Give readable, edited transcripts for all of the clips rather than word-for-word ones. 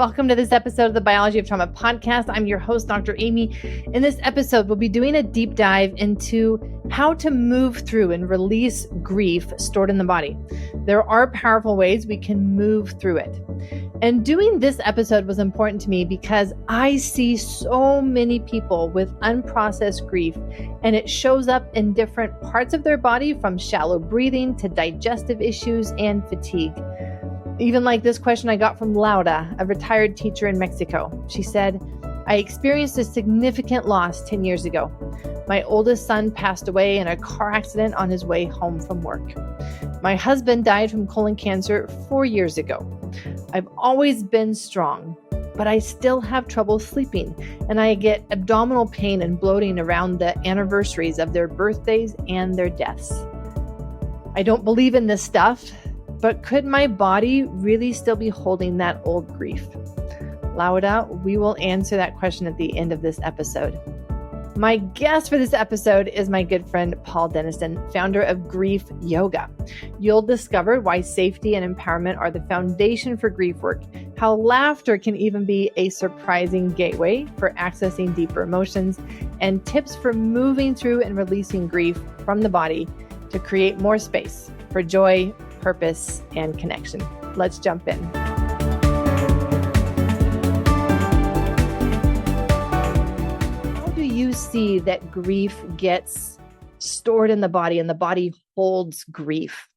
Welcome to this episode of the Biology of Trauma podcast. I'm your host, Dr. Aimie. In this episode, we'll be doing a deep dive into how to move through and release grief stored in the body. There are powerful ways we can move through it. And doing this episode was important to me because I see so many people with unprocessed grief, and it shows up in different parts of their body, from shallow breathing to digestive issues and fatigue. Even like this question I got from Laura, a retired teacher in Mexico. She said, I experienced a significant loss 10 years ago. My oldest son passed away in a car accident on his way home from work. My husband died from colon cancer 4 years ago. I've always been strong, but I still have trouble sleeping, and I get abdominal pain and bloating around the anniversaries of their birthdays and their deaths. I don't believe in this stuff, but could my body really still be holding that old grief? Laura, we will answer that question at the end of this episode. My guest for this episode is my good friend, Paul Denniston, founder of Grief Yoga. You'll discover why safety and empowerment are the foundation for grief work, how laughter can even be a surprising gateway for accessing deeper emotions, and tips for moving through and releasing grief from the body to create more space for joy, purpose, and connection. Let's jump in. How do you see that grief gets stored in the body and the body holds grief?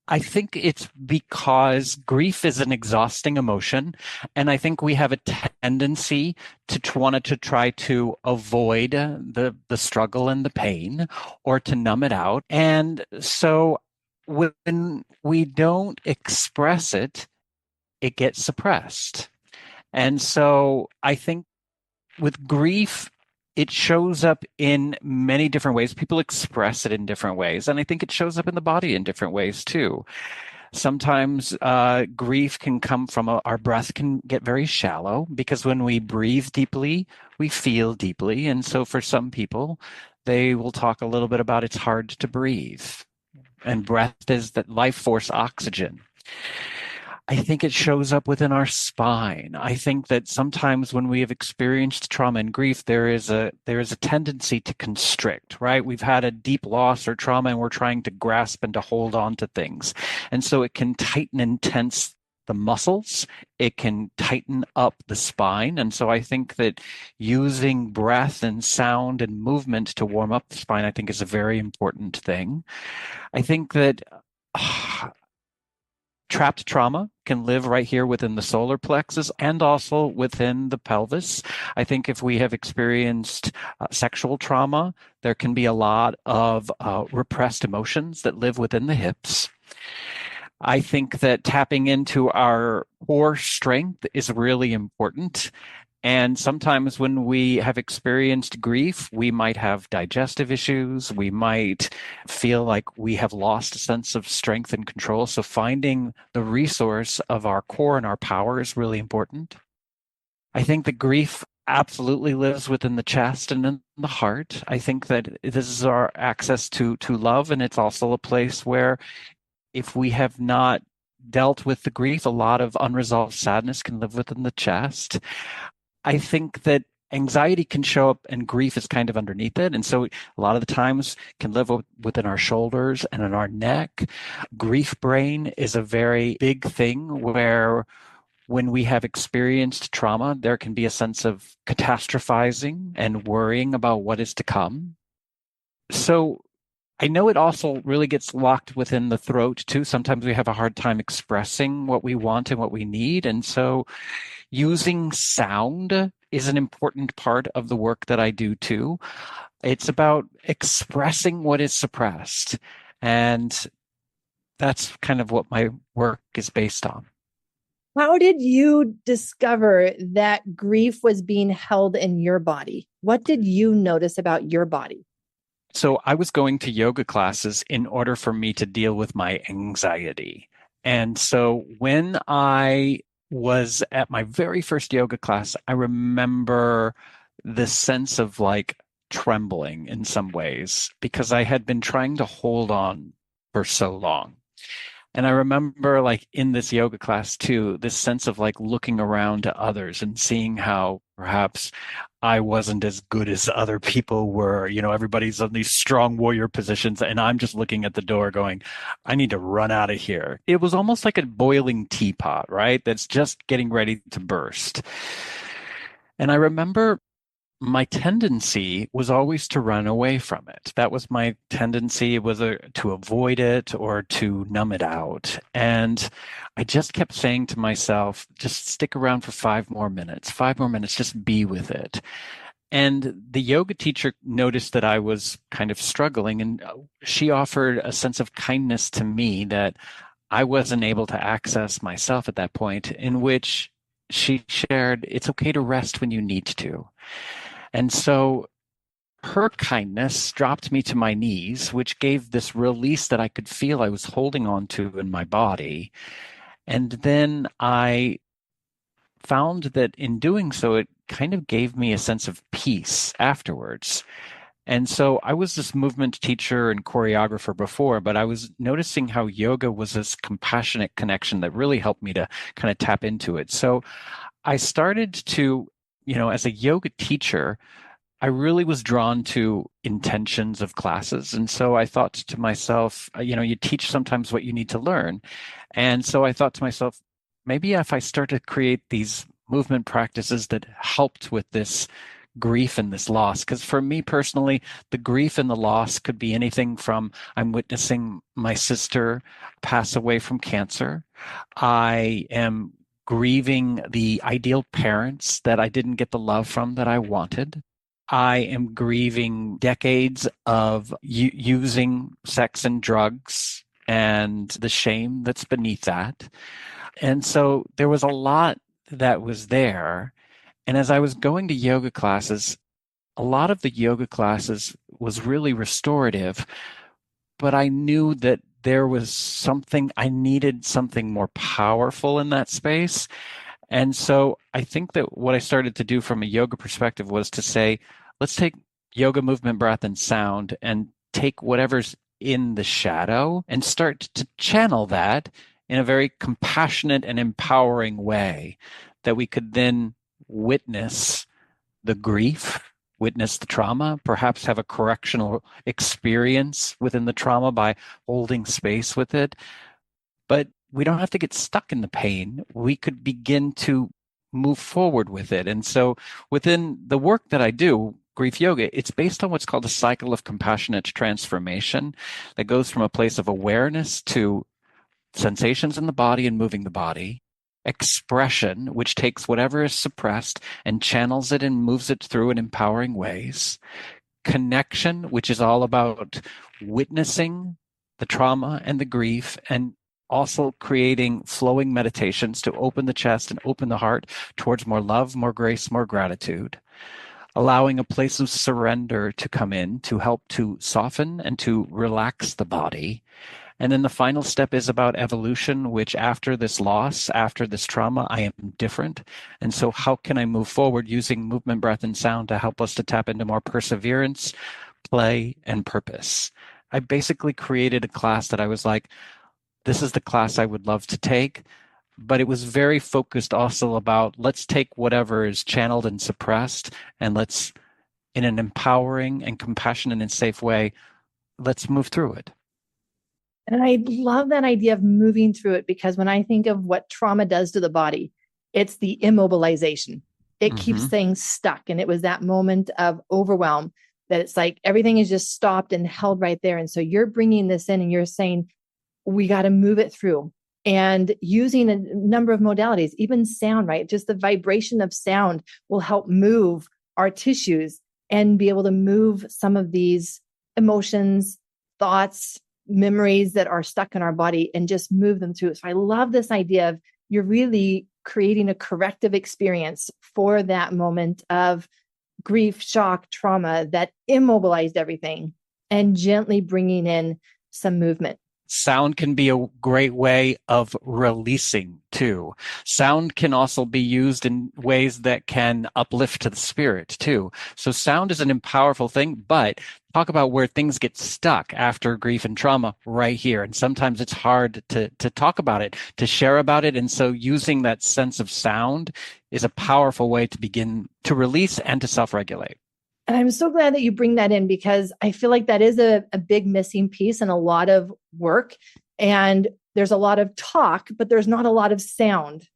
I think it's because grief is an exhausting emotion, and I think we have a tendency to want to try to avoid the struggle and the pain, or to numb it out. And so when we don't express it, it gets suppressed. And so I think with grief, it shows up in many different ways. People express it in different ways. And I think it shows up in the body in different ways too. Sometimes grief can come from our breath can get very shallow, because when we breathe deeply, we feel deeply. And so for some people, they will talk a little bit about it's hard to breathe. And breath is that life force oxygen. I think it shows up within our spine. I think that sometimes when we have experienced trauma and grief, there is a tendency to constrict, right? We've had a deep loss or trauma, and we're trying to grasp and to hold on to things. And so it can tighten and tense the muscles. It can tighten up the spine. And so I think that using breath and sound and movement to warm up the spine, I think, is a very important thing. I think that trapped trauma can live right here within the solar plexus and also within the pelvis. I think if we have experienced sexual trauma, there can be a lot of repressed emotions that live within the hips. I think that tapping into our core strength is really important. And sometimes when we have experienced grief, we might have digestive issues. We might feel like we have lost a sense of strength and control. So finding the resource of our core and our power is really important. I think that grief absolutely lives within the chest and in the heart. I think that this is our access to love. And it's also a place where, if we have not dealt with the grief, a lot of unresolved sadness can live within the chest. I think that anxiety can show up and grief is kind of underneath it. And so a lot of the times can live within our shoulders and in our neck. Grief brain is a very big thing where when we have experienced trauma, there can be a sense of catastrophizing and worrying about what is to come. So I know it also really gets locked within the throat too. Sometimes we have a hard time expressing what we want and what we need. And so using sound is an important part of the work that I do too. It's about expressing what is suppressed. And that's kind of what my work is based on. How did you discover that grief was being held in your body? What did you notice about your body? So I was going to yoga classes in order for me to deal with my anxiety. And so when I was at my very first yoga class, I remember the sense of like trembling in some ways, because I had been trying to hold on for so long. And I remember like in this yoga class too, this sense of like looking around to others and seeing how perhaps I wasn't as good as other people were. Everybody's on these strong warrior positions, and I'm just looking at the door going, I need to run out of here. It was almost like a boiling teapot, right? That's just getting ready to burst. And I remember my tendency was always to run away from it. That was my tendency, was to avoid it or to numb it out. And I just kept saying to myself, just stick around for 5 more minutes, just be with it. And the yoga teacher noticed that I was kind of struggling, and she offered a sense of kindness to me that I wasn't able to access myself at that point, in which she shared, it's okay to rest when you need to. And so her kindness dropped me to my knees, which gave this release that I could feel I was holding on to in my body. And then I found that in doing so, it kind of gave me a sense of peace afterwards. And so I was this movement teacher and choreographer before, but I was noticing how yoga was this compassionate connection that really helped me to kind of tap into it. So I started to, as a yoga teacher, I really was drawn to intentions of classes. And so I thought to myself, you teach sometimes what you need to learn. And so I thought to myself, maybe if I start to create these movement practices that helped with this grief and this loss, because for me personally, the grief and the loss could be anything from I'm witnessing my sister pass away from cancer. I am grieving the ideal parents that I didn't get the love from that I wanted. I am grieving decades of using sex and drugs and the shame that's beneath that. And so there was a lot that was there. And as I was going to yoga classes, a lot of the yoga classes was really restorative, but I knew that there was something, I needed something more powerful in that space. And so I think that what I started to do from a yoga perspective was to say, let's take yoga, movement, breath, and sound and take whatever's in the shadow and start to channel that in a very compassionate and empowering way that we could then witness the grief, witness the trauma, perhaps have a correctional experience within the trauma by holding space with it. But we don't have to get stuck in the pain. We could begin to move forward with it. And so within the work that I do, grief yoga, it's based on what's called a cycle of compassionate transformation that goes from a place of awareness to sensations in the body and moving the body, expression, which takes whatever is suppressed and channels it and moves it through in empowering ways, connection, which is all about witnessing the trauma and the grief, and also creating flowing meditations to open the chest and open the heart towards more love, more grace, more gratitude, allowing a place of surrender to come in to help to soften and to relax the body. And then the final step is about evolution, which after this loss, after this trauma, I am different. And so how can I move forward using movement, breath, and sound to help us to tap into more perseverance, play, and purpose? I basically created a class that I was like, this is the class I would love to take. But it was very focused also about let's take whatever is channeled and suppressed and let's, in an empowering and compassionate and safe way, let's move through it. And I love that idea of moving through it, because when I think of what trauma does to the body, it's the immobilization. It keeps things stuck. And it was that moment of overwhelm that it's like everything is just stopped and held right there. And so you're bringing this in and you're saying, we got to move it through, and using a number of modalities, even sound, right? Just the vibration of sound will help move our tissues and be able to move some of these emotions, thoughts, memories that are stuck in our body and just move them through. So I love this idea of you're really creating a corrective experience for that moment of grief, shock, trauma that immobilized everything, and gently bringing in some movement. Sound can be a great way of releasing too. Sound can also be used in ways that can uplift the spirit too. So sound is an powerful thing, but talk about where things get stuck after grief and trauma right here. And sometimes it's hard to talk about it, to share about it. And so using that sense of sound is a powerful way to begin to release and to self-regulate. And I'm so glad that you bring that in, because I feel like that is a big missing piece in a lot of work. And there's a lot of talk, but there's not a lot of sound,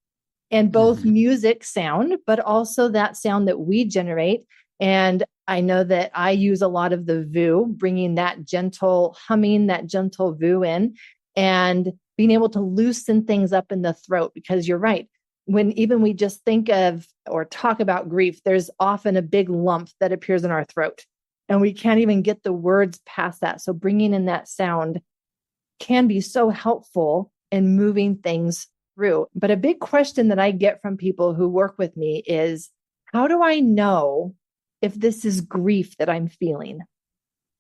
and both music sound, but also that sound that we generate. And I know that I use a lot of the VU, bringing that gentle humming, that gentle VU in, and being able to loosen things up in the throat, because you're right. When even we just think of or talk about grief, there's often a big lump that appears in our throat, and we can't even get the words past that. So bringing in that sound can be so helpful in moving things through. But a big question that I get from people who work with me is, how do I know if this is grief that I'm feeling?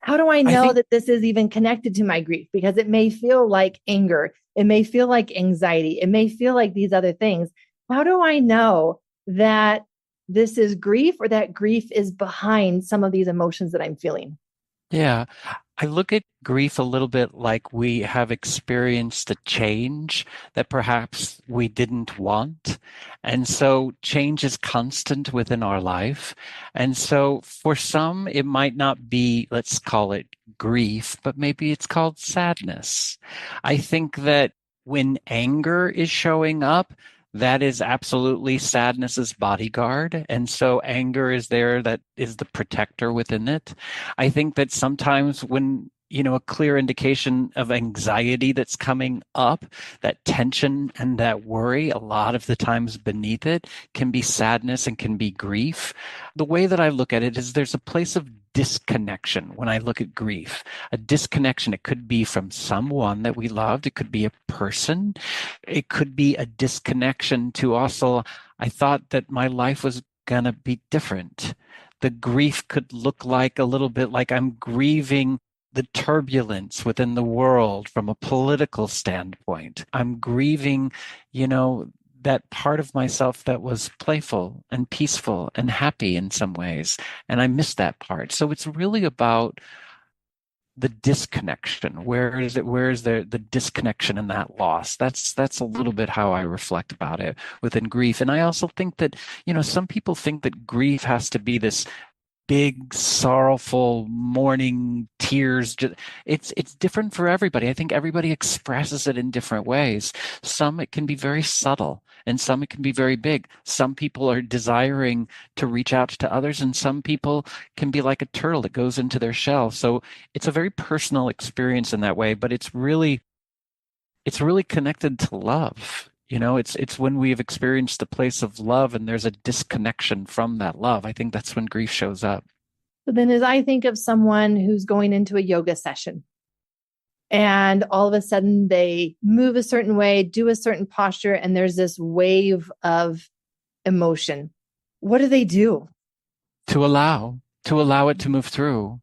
How do I know that this is even connected to my grief? Because it may feel like anger. It may feel like anxiety. It may feel like these other things. How do I know that this is grief, or that grief is behind some of these emotions that I'm feeling? Yeah, I look at grief a little bit like we have experienced a change that perhaps we didn't want. And so change is constant within our life. And so for some, it might not be, let's call it grief, but maybe it's called sadness. I think that when anger is showing up, that is absolutely sadness's bodyguard. And so anger is there, that is the protector within it. I think that sometimes when, a clear indication of anxiety that's coming up, that tension and that worry, a lot of the times beneath it can be sadness and can be grief. The way that I look at it is there's a place of disconnection when I look at grief. A disconnection, it could be from someone that we loved, it could be a person, it could be a disconnection to also, I thought that my life was gonna be different. The grief could look like a little bit like I'm grieving the turbulence within the world from a political standpoint. I'm grieving, that part of myself that was playful and peaceful and happy in some ways. And I miss that part. So it's really about the disconnection. Where is it? Where is the disconnection in that loss? That's a little bit how I reflect about it within grief. And I also think that, some people think that grief has to be this big, sorrowful, mourning, tears. It's different for everybody. I think everybody expresses it in different ways. Some it can be very subtle, and some it can be very big. Some people are desiring to reach out to others, and some people can be like a turtle that goes into their shell. So it's a very personal experience in that way, but it's really connected to love. It's when we've experienced the place of love and there's a disconnection from that love. I think that's when grief shows up. So then, as I think of someone who's going into a yoga session, and all of a sudden they move a certain way, do a certain posture, and there's this wave of emotion, what do they do? To allow it to move through,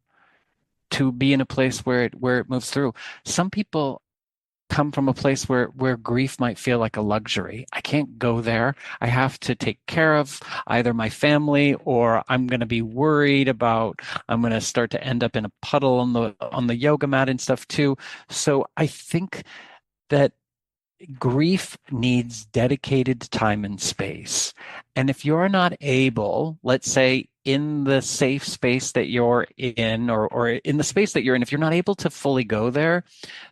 to be in a place where it moves through. Some people come from a place where grief might feel like a luxury. I can't go there. I have to take care of either my family, or I'm going to be worried about, I'm going to start to end up in a puddle on the yoga mat and stuff too. So I think that grief needs dedicated time and space. And if you're not able, let's say in the safe space that you're in, or in the space that you're in, if you're not able to fully go there,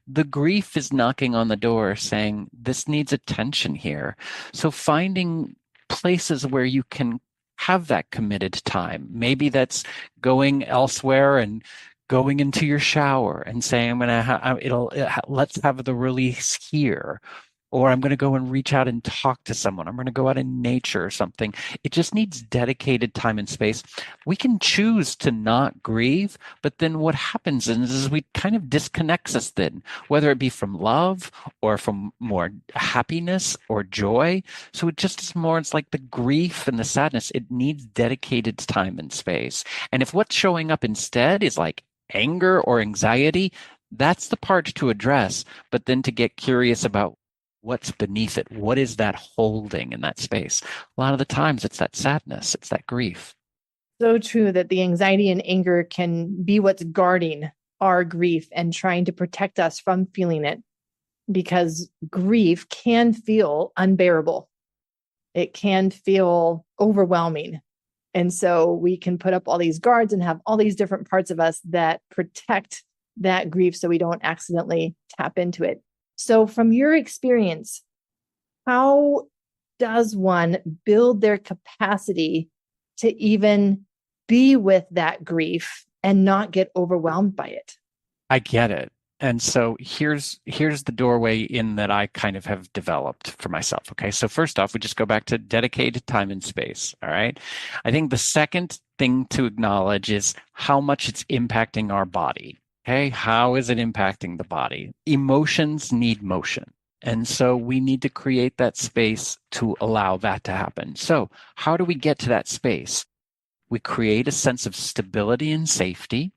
the grief is knocking on the door saying, this needs attention here. So finding places where you can have that committed time. Maybe that's going elsewhere and going into your shower and saying, let's have the release here. Or I'm going to go and reach out and talk to someone. I'm going to go out in nature or something. It just needs dedicated time and space. We can choose to not grieve, but then what happens is we kind of disconnects us then, whether it be from love or from more happiness or joy. So it just is more, it's like the grief and the sadness. It needs dedicated time and space. And if what's showing up instead is like anger or anxiety, That's the part to address, but then to get curious about what's beneath it. What is that holding in that space? A lot of the times it's that sadness, it's that grief. So true that the anxiety and anger can be what's guarding our grief and trying to protect us from feeling it, because grief can feel unbearable. It can feel overwhelming. And so we can put up all these guards and have all these different parts of us that protect that grief so we don't accidentally tap into it. So, from your experience, how does one build their capacity to even be with that grief and not get overwhelmed by it? I get it. And so here's the doorway in that I kind of have developed for myself. Okay. So first off, we just go back to dedicated time and space. All right. I think the second thing to acknowledge is how much it's impacting our body. Okay. How is it impacting the body? Emotions need motion. And so we need to create that space to allow that to happen. So how do we get to that space? We create a sense of stability and safety,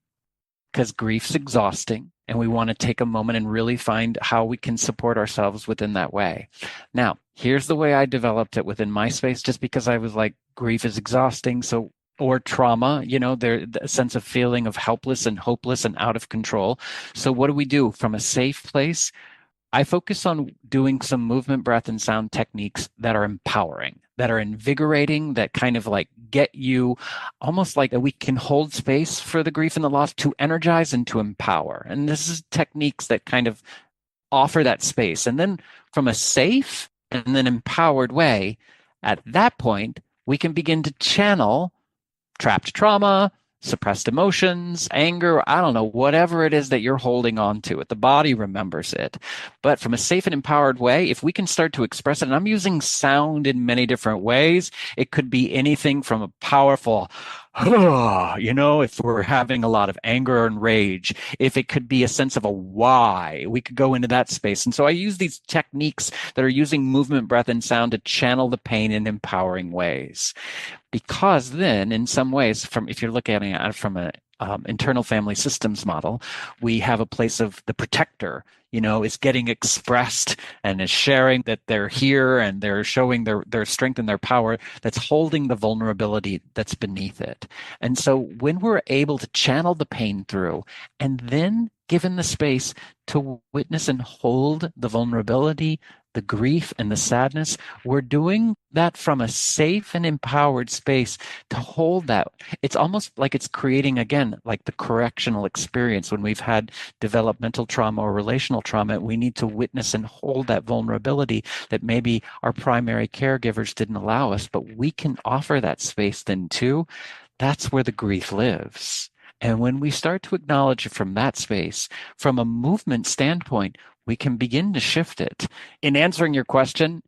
because grief's exhausting, and we want to take a moment and really find how we can support ourselves within that way. Now, here's the way I developed it within my space, just because I was like, grief is exhausting. So, or trauma, there's a sense of feeling of helpless and hopeless and out of control. So what do we do from a safe place? I focus on doing some movement, breath, and sound techniques that are empowering, that are invigorating, that kind of like get you almost like we can hold space for the grief and the loss to energize and to empower. And this is techniques that kind of offer that space. And then from a safe and then empowered way, at that point, we can begin to channel trapped trauma, suppressed emotions, anger, I don't know, whatever it is that you're holding on to it. The body remembers it. But from a safe and empowered way, if we can start to express it, and I'm using sound in many different ways, it could be anything from a powerful, if we're having a lot of anger and rage, if it could be a sense of a why, we could go into that space. And so I use these techniques that are using movement, breath, and sound to channel the pain in empowering ways. Because then, in some ways, if you're looking at it from an internal family systems model, we have a place of the protector, is getting expressed and is sharing that they're here and they're showing their strength and their power, that's holding the vulnerability that's beneath it. And so when we're able to channel the pain through and then given the space to witness and hold the vulnerability, the grief and the sadness, we're doing that from a safe and empowered space to hold that. It's almost like it's creating, again, like the correctional experience. When we've had developmental trauma or relational trauma, we need to witness and hold that vulnerability that maybe our primary caregivers didn't allow us, but we can offer that space then too. That's where the grief lives. And when we start to acknowledge it from that space, from a movement standpoint, we can begin to shift it. In answering your question,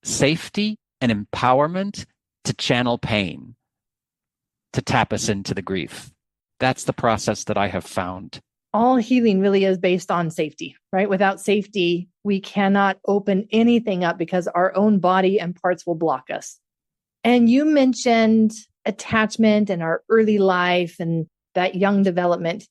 safety and empowerment to channel pain, to tap us into the grief. That's the process that I have found. All healing really is based on safety, right? Without safety, we cannot open anything up because our own body and parts will block us. And you mentioned attachment and our early life and that young development.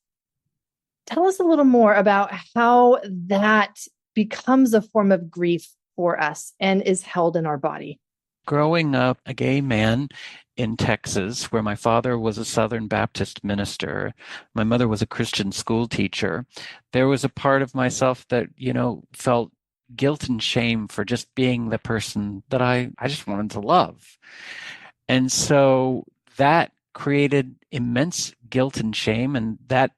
Tell us a little more about how that becomes a form of grief for us and is held in our body. Growing up a gay man in Texas, where my father was a Southern Baptist minister, my mother was a Christian school teacher, there was a part of myself that, felt guilt and shame for just being the person that I just wanted to love. And so that created immense guilt and shame, and that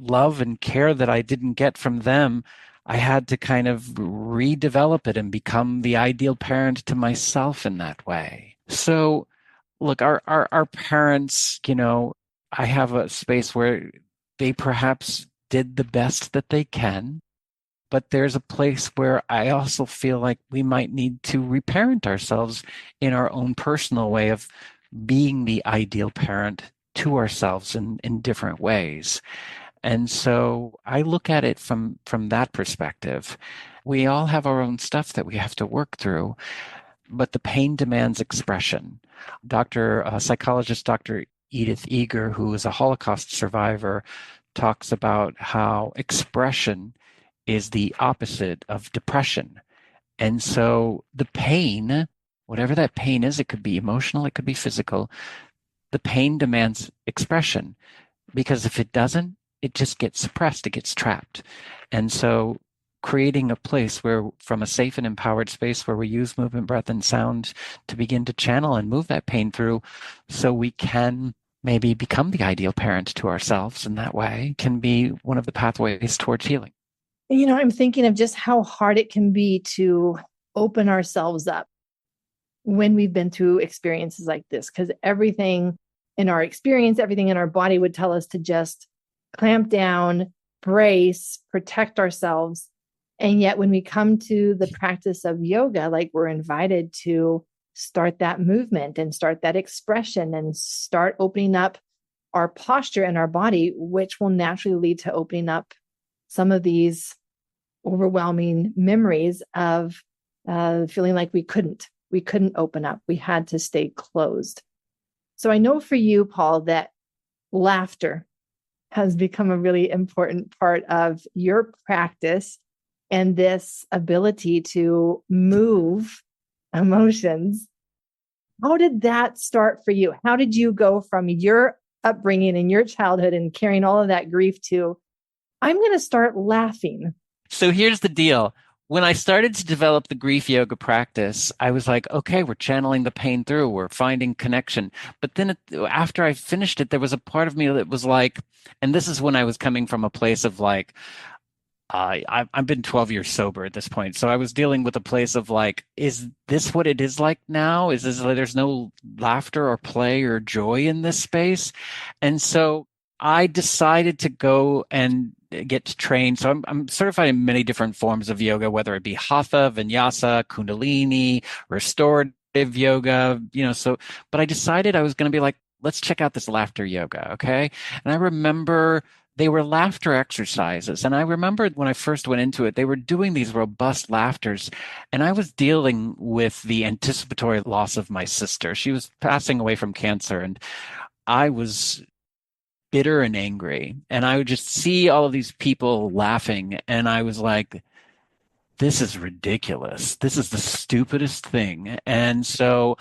love and care that I didn't get from them, I had to kind of redevelop it and become the ideal parent to myself in that way. So look, our parents, I have a space where they perhaps did the best that they can, but there's a place where I also feel like we might need to reparent ourselves in our own personal way of being the ideal parent to ourselves in different ways. And so I look at it from that perspective. We all have our own stuff that we have to work through, but the pain demands expression. Psychologist Dr. Edith Eger, who is a Holocaust survivor, talks about how expression is the opposite of depression. And so the pain, whatever that pain is, it could be emotional, it could be physical, the pain demands expression, because if it doesn't, it just gets suppressed, it gets trapped. And so creating a place where, from a safe and empowered space where we use movement, breath, and sound to begin to channel and move that pain through, so we can maybe become the ideal parent to ourselves in that way, can be one of the pathways towards healing. I'm thinking of just how hard it can be to open ourselves up when we've been through experiences like this, because everything in our experience, everything in our body would tell us to just clamp down, brace, protect ourselves. And yet when we come to the practice of yoga, like, we're invited to start that movement and start that expression and start opening up our posture and our body, which will naturally lead to opening up some of these overwhelming memories of feeling like we couldn't open up. We had to stay closed. So I know for you, Paul, that laughter has become a really important part of your practice, and this ability to move emotions. How did that start for you? How did you go from your upbringing and your childhood and carrying all of that grief to, I'm going to start laughing? So here's the deal. When I started to develop the grief yoga practice, I was like, okay, we're channeling the pain through, we're finding connection. But then after I finished it, there was a part of me that was like, and this is when I was coming from a place of like, I've been 12 years sober at this point. So I was dealing with a place of like, is this what it is like now? Is this like there's no laughter or play or joy in this space? And so I decided to go and get trained. So I'm certified in many different forms of yoga, whether it be hatha, vinyasa, kundalini, restorative yoga, but I decided I was going to be like, let's check out this laughter yoga. Okay. And I remember they were laughter exercises. And I remember when I first went into it, they were doing these robust laughters. And I was dealing with the anticipatory loss of my sister. She was passing away from cancer, and I was bitter and angry. And I would just see all of these people laughing. And I was like, this is ridiculous. This is the stupidest thing. And so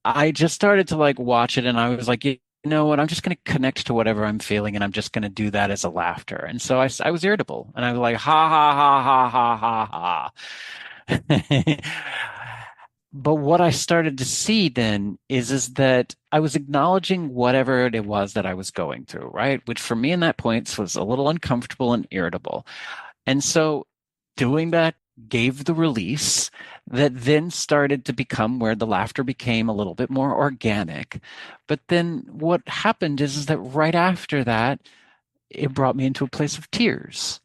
I just started to like watch it, and I was like, you know what? I'm just going to connect to whatever I'm feeling, and I'm just going to do that as a laughter. And so I was irritable, and I was like, ha, ha, ha, ha, ha, ha, ha. But what I started to see then is that I was acknowledging whatever it was that I was going through, right? Which for me in that point was a little uncomfortable and irritable. And so doing that gave the release that then started to become where the laughter became a little bit more organic. But then what happened is that right after that, it brought me into a place of tears.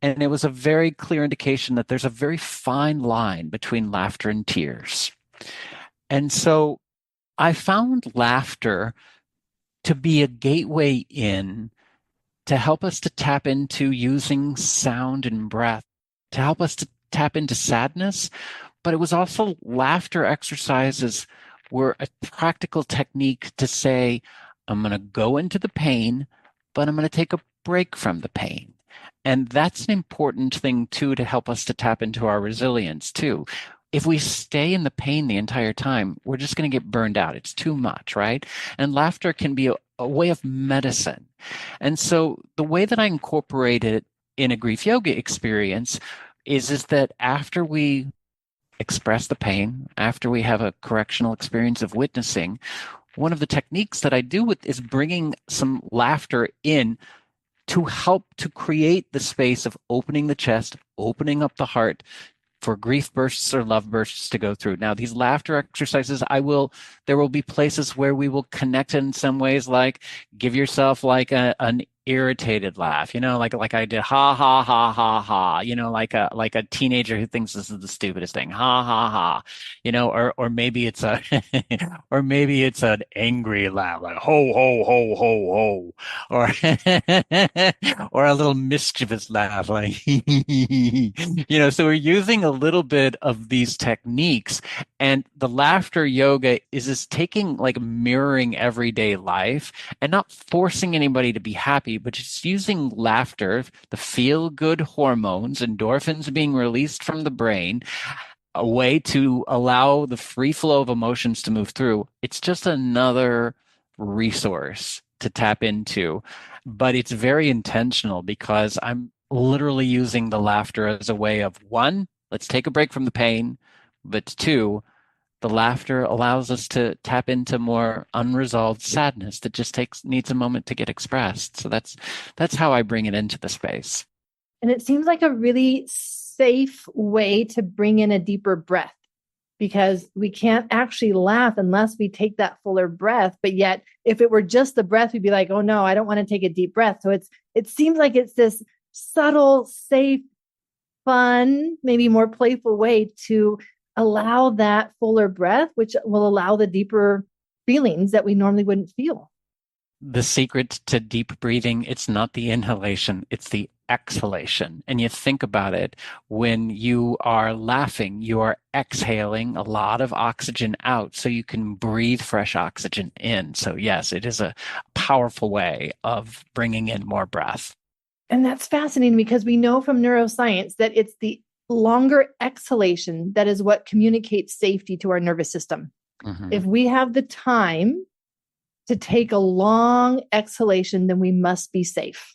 And it was a very clear indication that there's a very fine line between laughter and tears. And so I found laughter to be a gateway in to help us to tap into using sound and breath, to help us to tap into sadness. But it was also laughter exercises were a practical technique to say, I'm going to go into the pain, but I'm going to take a break from the pain. And that's an important thing, too, to help us to tap into our resilience, too. If we stay in the pain the entire time, we're just going to get burned out. It's too much, right? And laughter can be a way of medicine. And so the way that I incorporate it in a grief yoga experience is that after we express the pain, after we have a correctional experience of witnessing, one of the techniques that I do with is bringing some laughter in to help to create the space of opening the chest, opening up the heart for grief bursts or love bursts to go through. Now, these laughter exercises, there will be places where we will connect in some ways, like give yourself like an irritated laugh, like I did, ha, ha, ha, ha, ha, like a teenager who thinks this is the stupidest thing, ha, ha, ha, or maybe it's or maybe it's an angry laugh, like ho, ho, ho, ho, ho, or, or a little mischievous laugh, like, so we're using a little bit of these techniques, and the laughter yoga is taking like mirroring everyday life and not forcing anybody to be happy, happy, but just using laughter, the feel-good hormones, endorphins being released from the brain, a way to allow the free flow of emotions to move through. It's just another resource to tap into, but it's very intentional because I'm literally using the laughter as a way of one, let's take a break from the pain, but two, the laughter allows us to tap into more unresolved sadness that just needs a moment to get expressed. So that's how I bring it into the space. And it seems like a really safe way to bring in a deeper breath, because we can't actually laugh unless we take that fuller breath. But yet, if it were just the breath, we'd be like, oh no, I don't want to take a deep breath. So it seems like it's this subtle, safe, fun, maybe more playful way to allow that fuller breath, which will allow the deeper feelings that we normally wouldn't feel. The secret to deep breathing, it's not the inhalation, it's the exhalation. And you think about it, when you are laughing, you are exhaling a lot of oxygen out so you can breathe fresh oxygen in. So yes, it is a powerful way of bringing in more breath. And that's fascinating because we know from neuroscience that it's the longer exhalation that is what communicates safety to our nervous system. Mm-hmm. If we have the time to take a long exhalation, then we must be safe.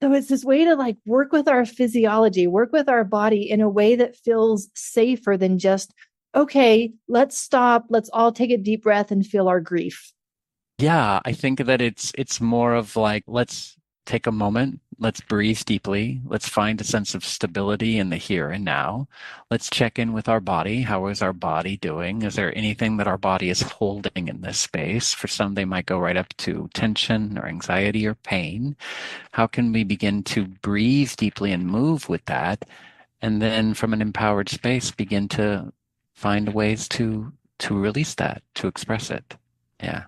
So it's this way to like work with our physiology, work with our body in a way that feels safer than just, okay, let's stop. Let's all take a deep breath and feel our grief. Yeah, I think that it's more of like, let's take a moment, let's breathe deeply, let's find a sense of stability in the here and now. Let's check in with our body. How is our body doing? Is there anything that our body is holding in this space? For some, they might go right up to tension or anxiety or pain. How can we begin to breathe deeply and move with that? And then from an empowered space, begin to find ways to release that, to express it. Yeah.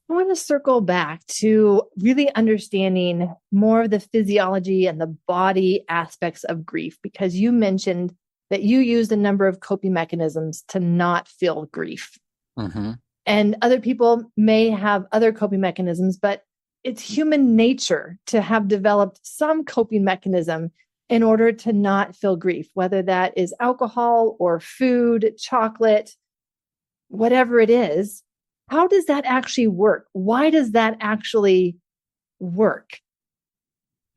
I want to circle back to really understanding more of the physiology and the body aspects of grief, because you mentioned that you used a number of coping mechanisms to not feel grief. Mm-hmm. And other people may have other coping mechanisms, but it's human nature to have developed some coping mechanism in order to not feel grief, whether that is alcohol or food, chocolate, whatever it is. How does that actually work? Why does that actually work?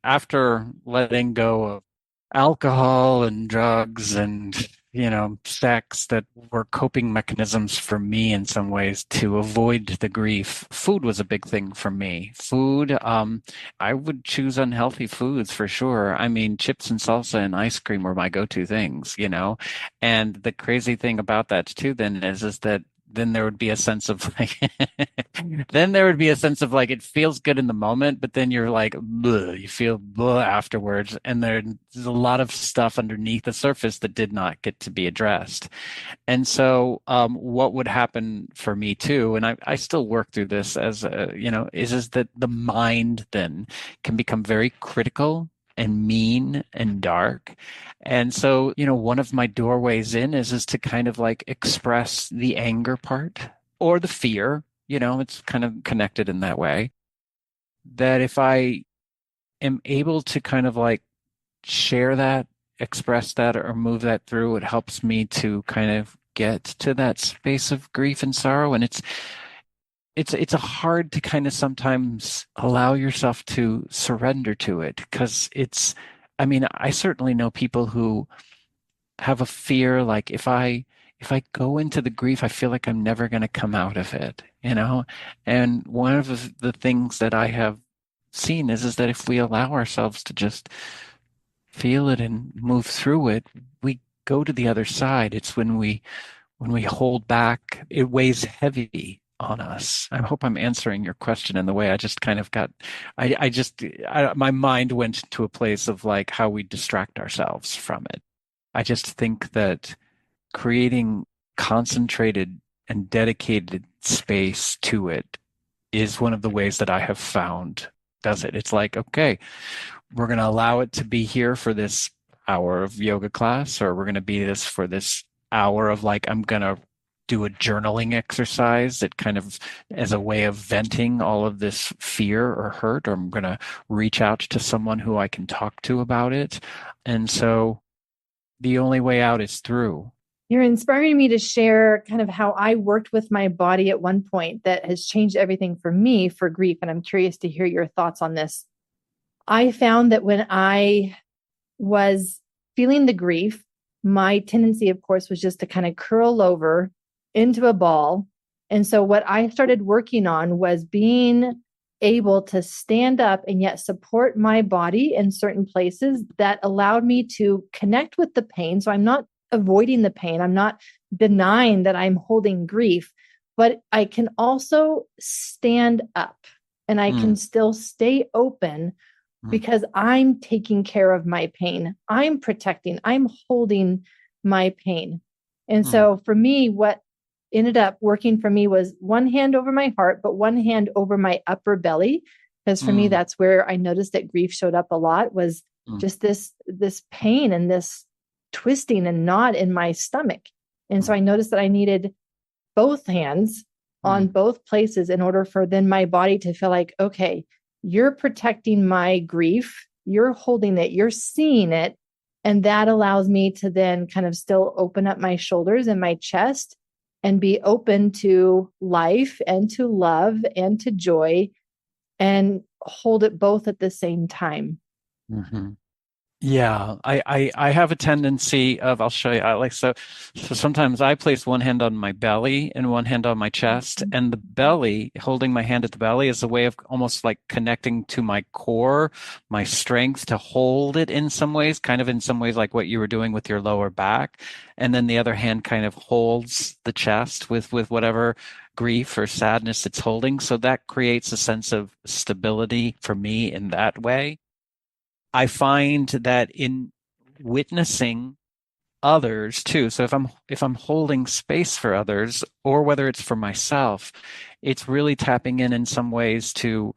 After letting go of alcohol and drugs and, sex that were coping mechanisms for me in some ways to avoid the grief, food was a big thing for me. Food, I would choose unhealthy foods for sure. I mean, chips and salsa and ice cream were my go-to things, And the crazy thing about that too then is that then there would be a sense of like it feels good in the moment, but then you're like, bleh, you feel bleh afterwards. And there's a lot of stuff underneath the surface that did not get to be addressed. And so what would happen for me too, and I still work through this as, is that the mind then can become very critical and mean and dark. And so, one of my doorways in is to kind of like express the anger part or the fear, it's kind of connected in that way. That if I am able to kind of like share that, express that, or move that through, it helps me to kind of get to that space of grief and sorrow. And it's a hard to kind of sometimes allow yourself to surrender to it because I certainly know people who have a fear like if I go into the grief, I feel like I'm never going to come out of it, And one of the things that I have seen is that if we allow ourselves to just feel it and move through it, we go to the other side. It's when we hold back, it weighs heavy on us. I hope I'm answering your question in the way I just kind of got, my mind went to a place of like how we distract ourselves from it. I just think that creating concentrated and dedicated space to it is one of the ways that I have found does it. It's like, okay, we're going to allow it to be here for this hour of yoga class, or we're going to be this for this hour of like, I'm going to do a journaling exercise that kind of as a way of venting all of this fear or hurt, or I'm going to reach out to someone who I can talk to about it. And so the only way out is through. You're inspiring me to share kind of how I worked with my body at one point that has changed everything for me for grief. And I'm curious to hear your thoughts on this. I found that when I was feeling the grief, my tendency, of course, was just to kind of curl over into a ball. And so what I started working on was being able to stand up and yet support my body in certain places that allowed me to connect with the pain. So I'm not avoiding the pain. I'm not denying that I'm holding grief, but I can also stand up and I can still stay open because I'm taking care of my pain. I'm protecting, I'm holding my pain. And so for me, what ended up working for me was one hand over my heart, but one hand over my upper belly. Because for me, that's where I noticed that grief showed up a lot, was just this pain and this twisting and knot in my stomach. And so I noticed that I needed both hands on both places in order for then my body to feel like, okay, you're protecting my grief, you're holding it, you're seeing it. And that allows me to then kind of still open up my shoulders and my chest and be open to life and to love and to joy and hold it both at the same time. Mm-hmm. Yeah, I have a tendency of, I'll show you, so sometimes I place one hand on my belly and one hand on my chest, and the belly, holding my hand at the belly is a way of almost like connecting to my core, my strength to hold it in some ways, kind of in some ways like what you were doing with your lower back. And then the other hand kind of holds the chest with whatever grief or sadness it's holding. So that creates a sense of stability for me in that way. I find that in witnessing others too. So if I'm holding space for others, or whether it's for myself, it's really tapping in some ways to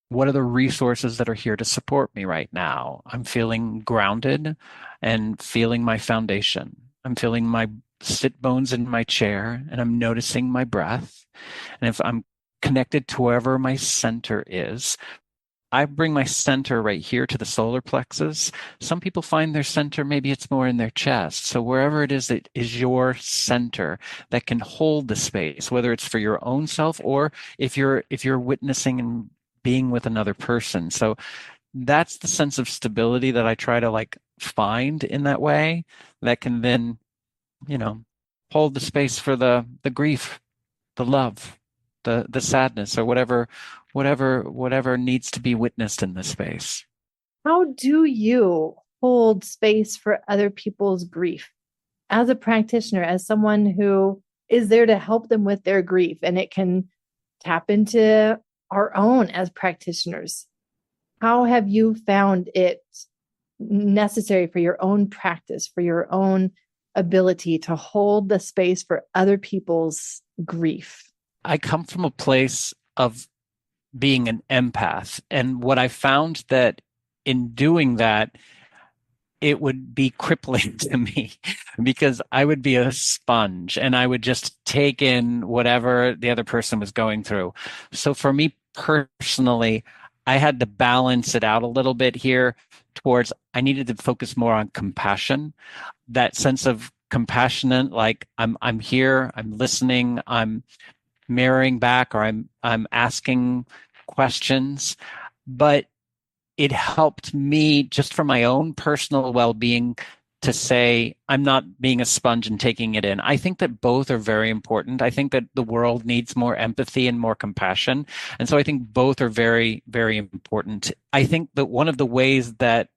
what are the resources that are here to support me right now. I'm feeling grounded and feeling my foundation. I'm feeling my sit bones in my chair, and I'm noticing my breath. And if I'm connected to wherever my center is, I bring my center right here to the solar plexus. Some people find their center, maybe it's more in their chest. So wherever it is that is your center that can hold the space, whether it's for your own self or if you're witnessing and being with another person. So that's the sense of stability that I try to like find in that way that can then, hold the space for the grief, the love, the sadness, or whatever needs to be witnessed in this space. How do you hold space for other people's grief as a practitioner, as someone who is there to help them with their grief? And it can tap into our own as practitioners. How have you found it necessary for your own practice, for your own ability to hold the space for other people's grief? I come from a place of being an empath. And what I found that in doing that, it would be crippling to me because I would be a sponge and I would just take in whatever the other person was going through. So for me personally, I had to balance it out a little bit here towards I needed to focus more on compassion, that sense of compassionate, like I'm here, I'm listening, I'm mirroring back, or I'm asking questions. But it helped me just for my own personal well-being to say I'm not being a sponge and taking it in. I think that both are very important. I think that the world needs more empathy and more compassion. And so I think both are very, very important. I think that one of the ways that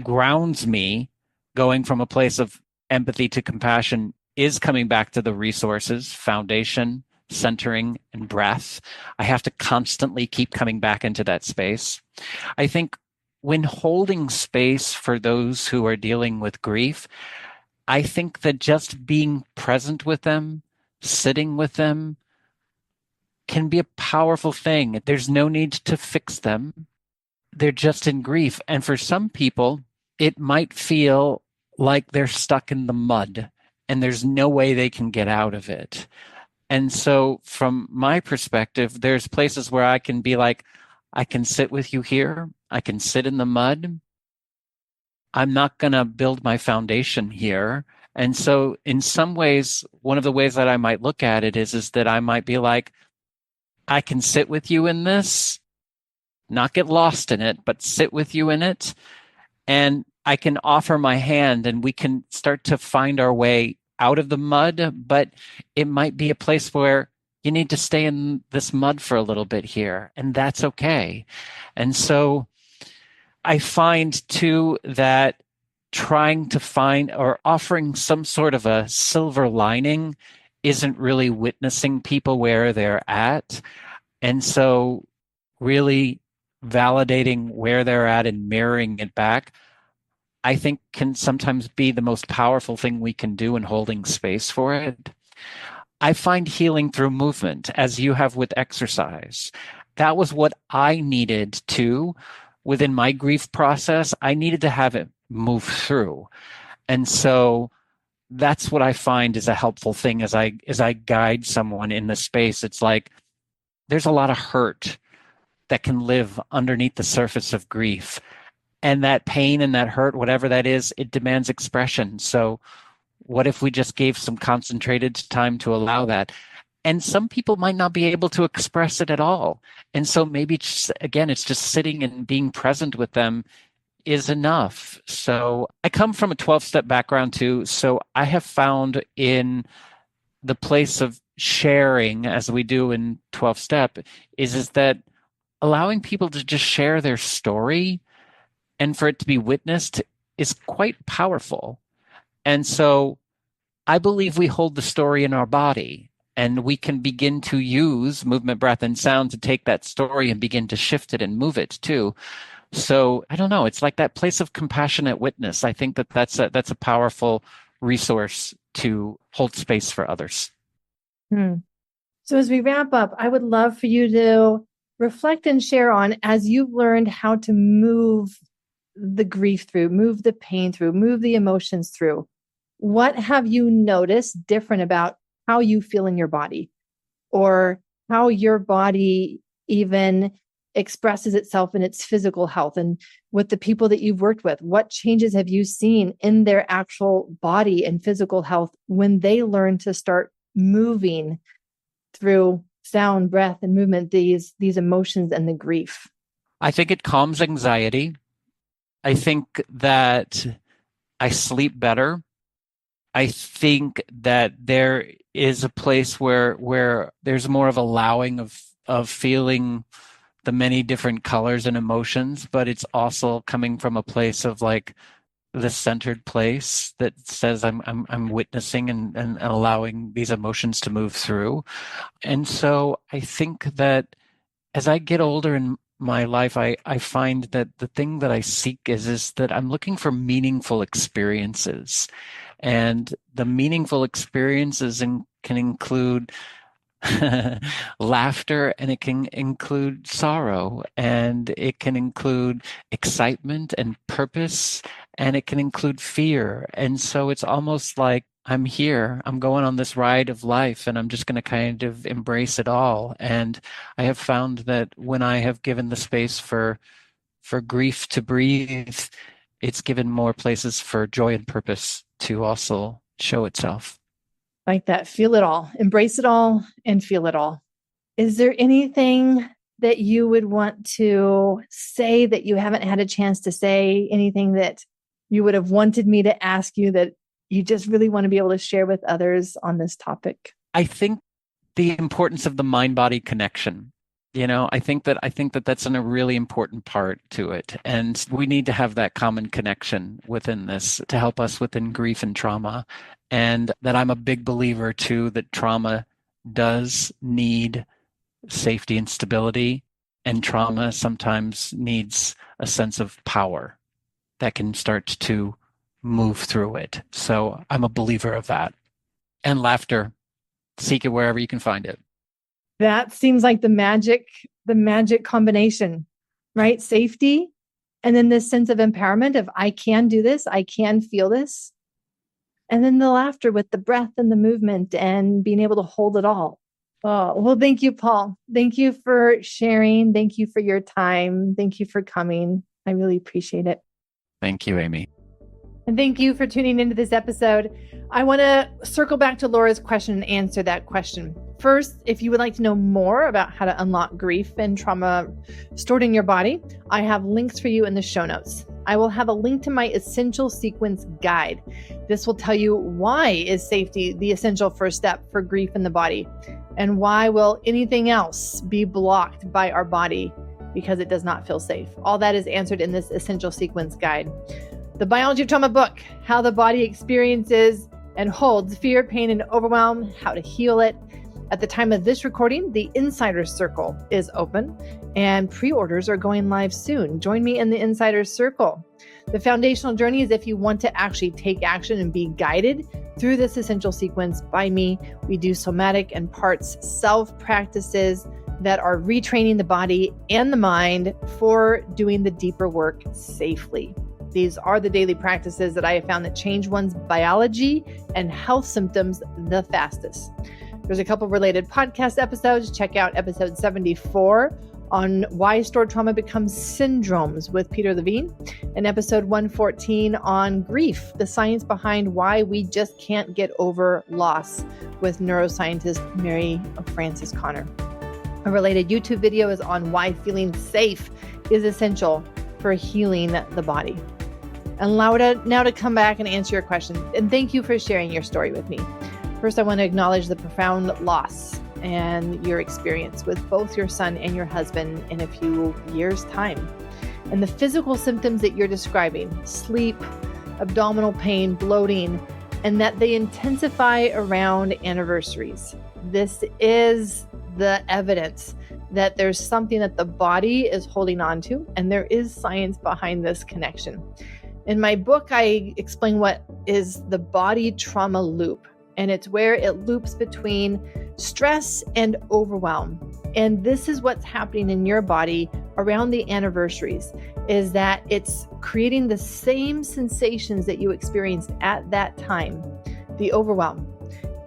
grounds me going from a place of empathy to compassion is coming back to the resources, foundation, centering, and breath. I have to constantly keep coming back into that space. I think when holding space for those who are dealing with grief, I think that just being present with them, sitting with them, can be a powerful thing. There's no need to fix them. They're just in grief. And for some people, it might feel like they're stuck in the mud and there's no way they can get out of it. And so from my perspective, there's places where I can be like, I can sit with you here. I can sit in the mud. I'm not going to build my foundation here. And so in some ways, one of the ways that I might look at it is that I might be like, I can sit with you in this, not get lost in it, but sit with you in it. And I can offer my hand and we can start to find our way out of the mud, but it might be a place where you need to stay in this mud for a little bit here, and that's okay. And so I find too that trying to find or offering some sort of a silver lining isn't really witnessing people where they're at. And so really validating where they're at and mirroring it back, I think can sometimes be the most powerful thing we can do in holding space for it. I find healing through movement, as you have with exercise. That was what I needed to within my grief process. I needed to have it move through. And so that's what I find is a helpful thing as I guide someone in the space. It's like there's a lot of hurt that can live underneath the surface of grief. And that pain and that hurt, whatever that is, it demands expression. So what if we just gave some concentrated time to allow that? And some people might not be able to express it at all. And so maybe again, it's just sitting and being present with them is enough. So I come from a 12-step background too. So I have found in the place of sharing, as we do in 12-step, is that allowing people to just share their story and for it to be witnessed is quite powerful. And so I believe we hold the story in our body, and we can begin to use movement, breath, and sound to take that story and begin to shift it and move it too. So I don't know. It's like that place of compassionate witness. I think that that's a powerful resource to hold space for others. So as we wrap up, I would love for you to reflect and share on, as you've learned how to move the grief through, move the pain through, move the emotions through. What have you noticed different about how you feel in your body, or how your body even expresses itself in its physical health? And with the people that you've worked with, what changes have you seen in their actual body and physical health when they learn to start moving through sound, breath, and movement, these emotions and the grief? I think it calms anxiety. I think that I sleep better. I think that there is a place where there's more of allowing of feeling the many different colors and emotions, but it's also coming from a place of like the centered place that says I'm witnessing and allowing these emotions to move through. And so I think that as I get older in my life, I find that the thing that I seek is that I'm looking for meaningful experiences. And the meaningful experiences can include laughter, and it can include sorrow, and it can include excitement and purpose, and it can include fear. And so it's almost like I'm here, I'm going on this ride of life, and I'm just going to kind of embrace it all. And I have found that when I have given the space for grief to breathe, it's given more places for joy and purpose to also show itself. Like that, feel it all, embrace it all, and feel it all. Is there anything that you would want to say that you haven't had a chance to say? Anything that you would have wanted me to ask you that you just really want to be able to share with others on this topic? I think the importance of the mind-body connection. I think that that's a really important part to it. And we need to have that common connection within this to help us within grief and trauma. And that I'm a big believer too, that trauma does need safety and stability. And trauma sometimes needs a sense of power that can start to move through it. So I'm a believer of that. And laughter, seek it wherever you can find it. That seems like the magic combination, right? Safety, and then this sense of empowerment of I can do this, I can feel this. And then the laughter with the breath and the movement and being able to hold it all. Oh, well, thank you, Paul. Thank you for sharing. Thank you for your time. Thank you for coming. I really appreciate it. Thank you, Aimie. And thank you for tuning into this episode. I want to circle back to Laura's question and answer that question. First, if you would like to know more about how to unlock grief and trauma stored in your body, I have links for you in the show notes. I will have a link to my essential sequence guide. This will tell you why is safety the essential first step for grief in the body, and why will anything else be blocked by our body because it does not feel safe. All that is answered in this essential sequence guide. The Biology of Trauma book, how the body experiences and holds fear, pain, and overwhelm, how to heal it. At the time of this recording, the Insider Circle is open and pre-orders are going live soon. Join me in the Insider Circle. The foundational journey is if you want to actually take action and be guided through this essential sequence by me. We do somatic and parts self practices that are retraining the body and the mind for doing the deeper work safely. These are the daily practices that I have found that change one's biology and health symptoms the fastest. There's a couple related podcast episodes. Check out episode 74 on why stored trauma becomes syndromes with Peter Levine, and episode 114 on grief, the science behind why we just can't get over loss with neuroscientist Mary Frances Connor. A related YouTube video is on why feeling safe is essential for healing the body. And Laura, now to come back and answer your question. And thank you for sharing your story with me. First, I want to acknowledge the profound loss and your experience with both your son and your husband in a few years' time. And the physical symptoms that you're describing, sleep, abdominal pain, bloating, and that they intensify around anniversaries. This is the evidence that there's something that the body is holding on to, and there is science behind this connection. In my book, I explain what is the body trauma loop, and it's where it loops between stress and overwhelm. And this is what's happening in your body around the anniversaries, is that it's creating the same sensations that you experienced at that time, the overwhelm.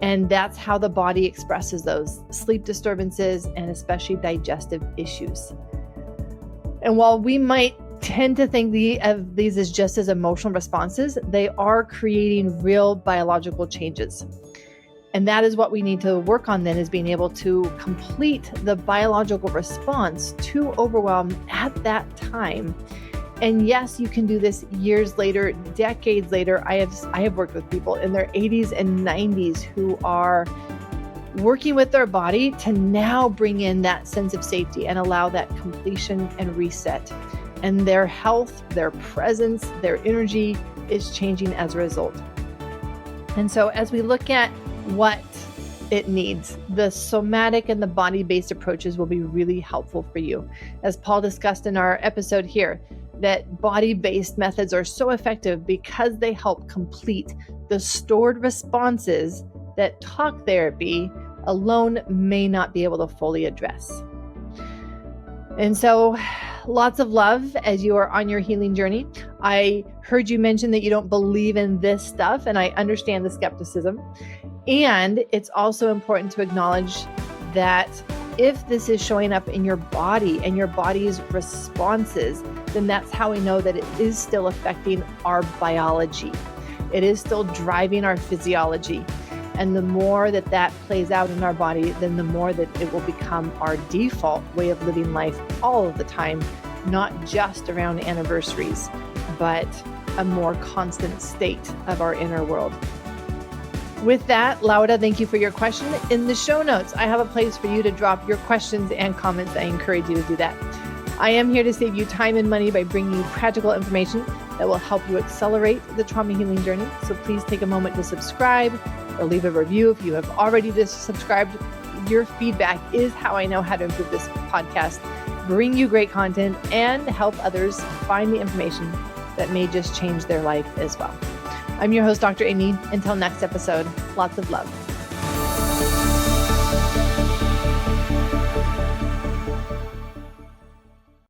And that's how the body expresses those sleep disturbances and especially digestive issues. And while we might tend to think of these as just as emotional responses, they are creating real biological changes. And that is what we need to work on then, is being able to complete the biological response to overwhelm at that time. And yes, you can do this years later, decades later. I have worked with people in their 80s and 90s who are working with their body to now bring in that sense of safety and allow that completion and reset. And their health, their presence, their energy is changing as a result. And so as we look at what it needs, the somatic and the body-based approaches will be really helpful for you. As Paul discussed in our episode here, that body-based methods are so effective because they help complete the stored responses that talk therapy alone may not be able to fully address. And so lots of love as you are on your healing journey. I heard you mention that you don't believe in this stuff, and I understand the skepticism. And it's also important to acknowledge that if this is showing up in your body and your body's responses, then that's how we know that it is still affecting our biology. It is still driving our physiology. And the more that that plays out in our body, then the more that it will become our default way of living life all of the time, not just around anniversaries, but a more constant state of our inner world. With that, Laura, thank you for your question. In the show notes, I have a place for you to drop your questions and comments. I encourage you to do that. I am here to save you time and money by bringing you practical information that will help you accelerate the trauma healing journey. So please take a moment to subscribe or leave a review if you have already subscribed. Your feedback is how I know how to improve this podcast, bring you great content, and help others find the information that may just change their life as well. I'm your host, Dr. Aimie. Until next episode, lots of love.